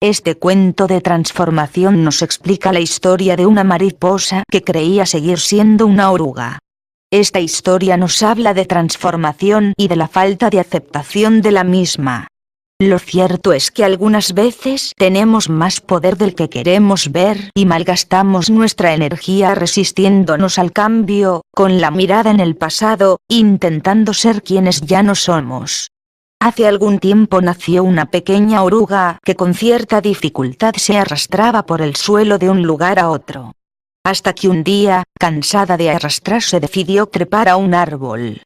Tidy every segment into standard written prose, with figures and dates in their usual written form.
Este cuento de transformación nos explica la historia de una mariposa que creía seguir siendo una oruga. Esta historia nos habla de transformación y de la falta de aceptación de la misma. Lo cierto es que algunas veces tenemos más poder del que queremos ver y malgastamos nuestra energía resistiéndonos al cambio, con la mirada en el pasado, intentando ser quienes ya no somos. Hace algún tiempo nació una pequeña oruga que con cierta dificultad se arrastraba por el suelo de un lugar a otro. Hasta que un día, cansada de arrastrarse, decidió trepar a un árbol.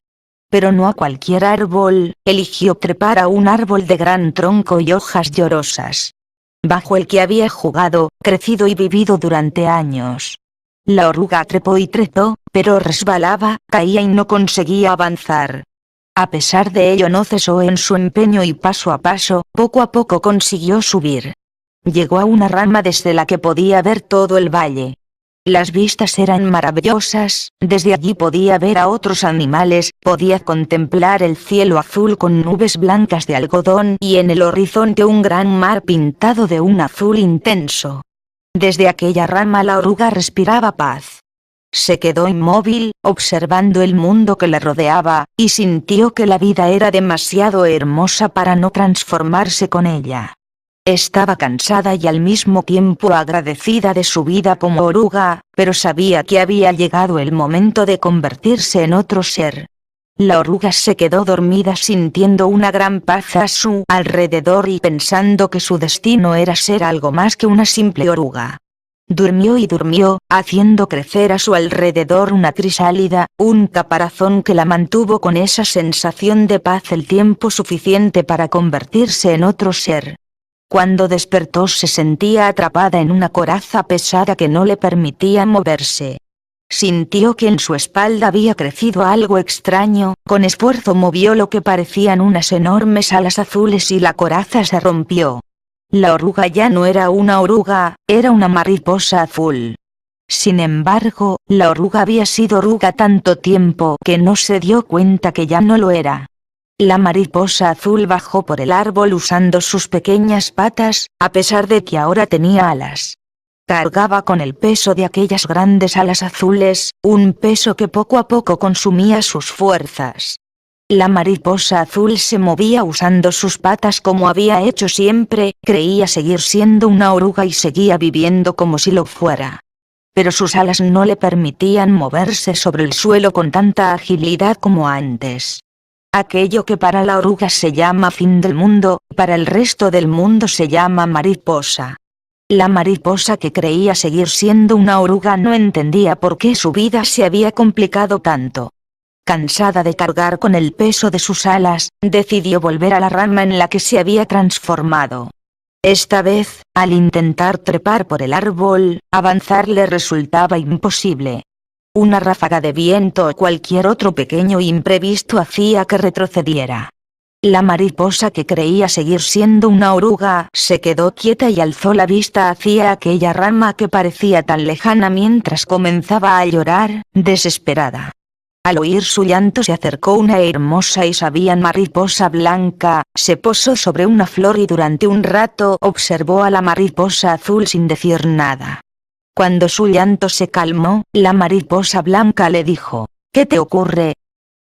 Pero no a cualquier árbol, eligió trepar a un árbol de gran tronco y hojas llorosas, bajo el que había jugado, crecido y vivido durante años. La oruga trepó y trepó, pero resbalaba, caía y no conseguía avanzar. A pesar de ello no cesó en su empeño y paso a paso, poco a poco consiguió subir. Llegó a una rama desde la que podía ver todo el valle. Las vistas eran maravillosas, desde allí podía ver a otros animales, podía contemplar el cielo azul con nubes blancas de algodón y en el horizonte un gran mar pintado de un azul intenso. Desde aquella rama la oruga respiraba paz. Se quedó inmóvil, observando el mundo que la rodeaba, y sintió que la vida era demasiado hermosa para no transformarse con ella. Estaba cansada y al mismo tiempo agradecida de su vida como oruga, pero sabía que había llegado el momento de convertirse en otro ser. La oruga se quedó dormida sintiendo una gran paz a su alrededor y pensando que su destino era ser algo más que una simple oruga. Durmió y durmió, haciendo crecer a su alrededor una crisálida, un caparazón que la mantuvo con esa sensación de paz el tiempo suficiente para convertirse en otro ser. Cuando despertó se sentía atrapada en una coraza pesada que no le permitía moverse. Sintió que en su espalda había crecido algo extraño, con esfuerzo movió lo que parecían unas enormes alas azules y la coraza se rompió. La oruga ya no era una oruga, era una mariposa azul. Sin embargo, la oruga había sido oruga tanto tiempo que no se dio cuenta que ya no lo era. La mariposa azul bajó por el árbol usando sus pequeñas patas, a pesar de que ahora tenía alas. Cargaba con el peso de aquellas grandes alas azules, un peso que poco a poco consumía sus fuerzas. La mariposa azul se movía usando sus patas como había hecho siempre, creía seguir siendo una oruga y seguía viviendo como si lo fuera. Pero sus alas no le permitían moverse sobre el suelo con tanta agilidad como antes. Aquello que para la oruga se llama fin del mundo, para el resto del mundo se llama mariposa. La mariposa que creía seguir siendo una oruga no entendía por qué su vida se había complicado tanto. Cansada de cargar con el peso de sus alas, decidió volver a la rama en la que se había transformado. Esta vez, al intentar trepar por el árbol, avanzar le resultaba imposible. Una ráfaga de viento o cualquier otro pequeño imprevisto hacía que retrocediera. La mariposa que creía seguir siendo una oruga se quedó quieta y alzó la vista hacia aquella rama que parecía tan lejana mientras comenzaba a llorar, desesperada. Al oír su llanto se acercó una hermosa y sabia mariposa blanca, se posó sobre una flor y durante un rato observó a la mariposa azul sin decir nada. Cuando su llanto se calmó, la mariposa blanca le dijo: ¿Qué te ocurre?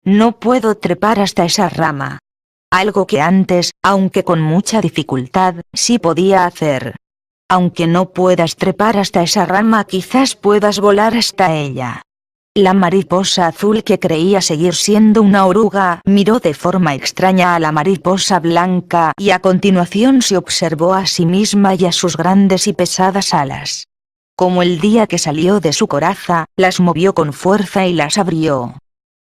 No puedo trepar hasta esa rama. Algo que antes, aunque con mucha dificultad, sí podía hacer. Aunque no puedas trepar hasta esa rama, quizás puedas volar hasta ella. La mariposa azul que creía seguir siendo una oruga miró de forma extraña a la mariposa blanca y a continuación se observó a sí misma y a sus grandes y pesadas alas. Como el día que salió de su coraza, las movió con fuerza y las abrió.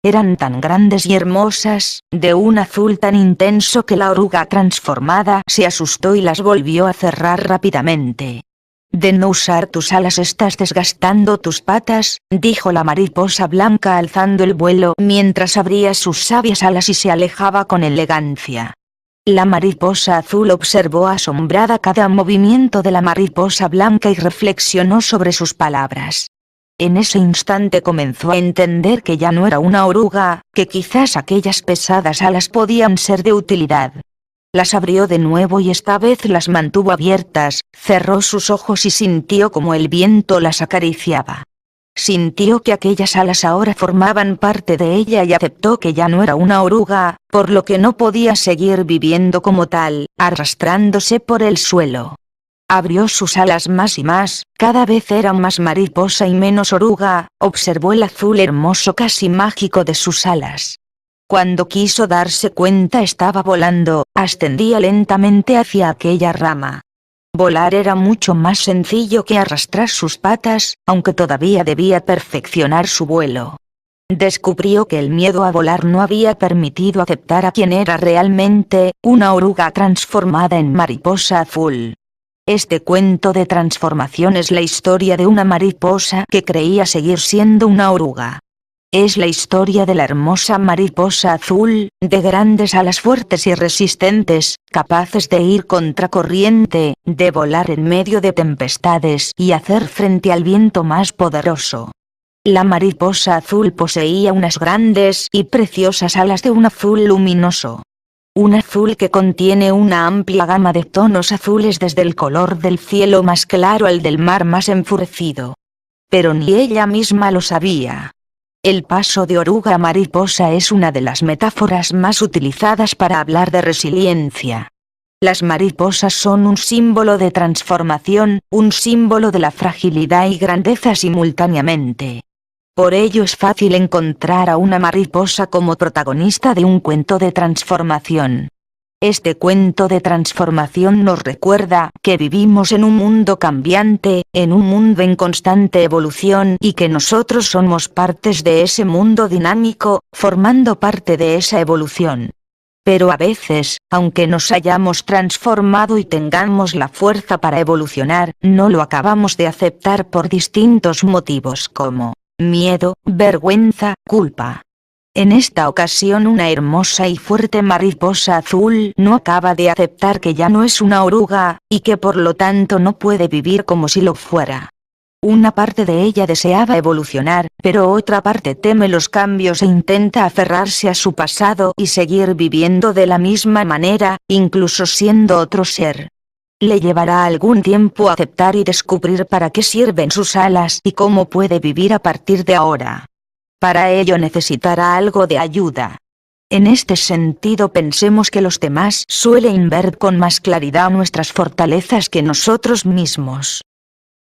Eran tan grandes y hermosas, de un azul tan intenso que la oruga transformada se asustó y las volvió a cerrar rápidamente. De no usar tus alas estás desgastando tus patas, dijo la mariposa blanca alzando el vuelo mientras abría sus sabias alas y se alejaba con elegancia. La mariposa azul observó asombrada cada movimiento de la mariposa blanca y reflexionó sobre sus palabras. En ese instante comenzó a entender que ya no era una oruga, que quizás aquellas pesadas alas podían ser de utilidad. Las abrió de nuevo y esta vez las mantuvo abiertas, cerró sus ojos y sintió como el viento las acariciaba. Sintió que aquellas alas ahora formaban parte de ella y aceptó que ya no era una oruga, por lo que no podía seguir viviendo como tal, arrastrándose por el suelo. Abrió sus alas más y más, cada vez era más mariposa y menos oruga, observó el azul hermoso casi mágico de sus alas. Cuando quiso darse cuenta estaba volando, ascendía lentamente hacia aquella rama. Volar era mucho más sencillo que arrastrar sus patas, aunque todavía debía perfeccionar su vuelo. Descubrió que el miedo a volar no había permitido aceptar a quien era realmente, una oruga transformada en mariposa azul. Este cuento de transformación es la historia de una mariposa que creía seguir siendo una oruga. Es la historia de la hermosa mariposa azul, de grandes alas fuertes y resistentes, capaces de ir contracorriente, de volar en medio de tempestades y hacer frente al viento más poderoso. La mariposa azul poseía unas grandes y preciosas alas de un azul luminoso. Un azul que contiene una amplia gama de tonos azules desde el color del cielo más claro al del mar más enfurecido. Pero ni ella misma lo sabía. El paso de oruga a mariposa es una de las metáforas más utilizadas para hablar de resiliencia. Las mariposas son un símbolo de transformación, un símbolo de la fragilidad y grandeza simultáneamente. Por ello es fácil encontrar a una mariposa como protagonista de un cuento de transformación. Este cuento de transformación nos recuerda que vivimos en un mundo cambiante, en un mundo en constante evolución y que nosotros somos partes de ese mundo dinámico, formando parte de esa evolución. Pero a veces, aunque nos hayamos transformado y tengamos la fuerza para evolucionar, no lo acabamos de aceptar por distintos motivos como miedo, vergüenza, culpa. En esta ocasión una hermosa y fuerte mariposa azul no acaba de aceptar que ya no es una oruga, y que por lo tanto no puede vivir como si lo fuera. Una parte de ella deseaba evolucionar, pero otra parte teme los cambios e intenta aferrarse a su pasado y seguir viviendo de la misma manera, incluso siendo otro ser. Le llevará algún tiempo aceptar y descubrir para qué sirven sus alas y cómo puede vivir a partir de ahora. Para ello necesitará algo de ayuda. En este sentido pensemos que los demás suelen ver con más claridad nuestras fortalezas que nosotros mismos.